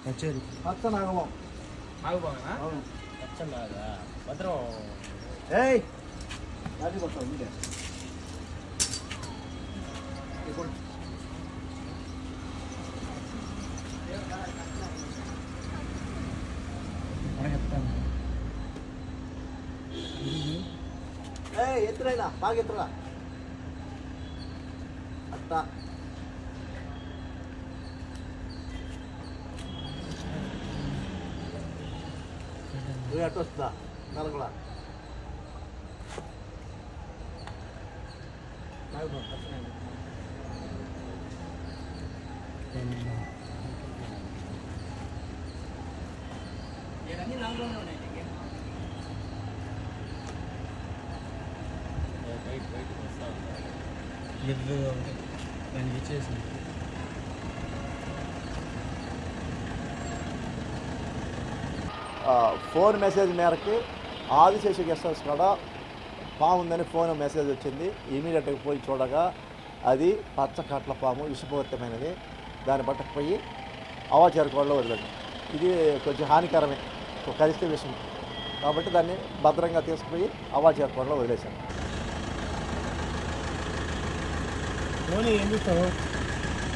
పచ్చేరు పచ్చ నాగమం. నాగబాగనా? అవును. పచ్చ నాగా భద్రం. ఏయ్ అది కొట్టావు మీరే. ఏయ్ ఎత్తురైనా బాగా ఎత్తురా అట్టా. అట్టు వస్తుందా నలగడా? నాగబాగ పచ్చ నాగ. ఇవన్నీ నాగలోనే ఉన్నాయి. బయటకు వస్తా ఎదురుగా దానికి ఇచ్చేసింది. ఫోన్ మెసేజ్ మేరకి ఆదిశేష గెస్ట్ హౌస్ కాడ పాము ఉందని ఫోన్ మెసేజ్ వచ్చింది. ఇమీడియట్గా పోయి చూడగా అది పచ్చ కట్ల పాము, విషపూరితమైనది. దాన్ని పట్టకపోయి అవాచేరుకోవడంలో వదిలేదు. ఇది కొంచెం హానికరమే, కరిస్తే విషయం కాబట్టి దాన్ని భద్రంగా తీసుకుపోయి అవాచేరుకోవడంలో వదిలేశాను. ఏం చూస్తావు?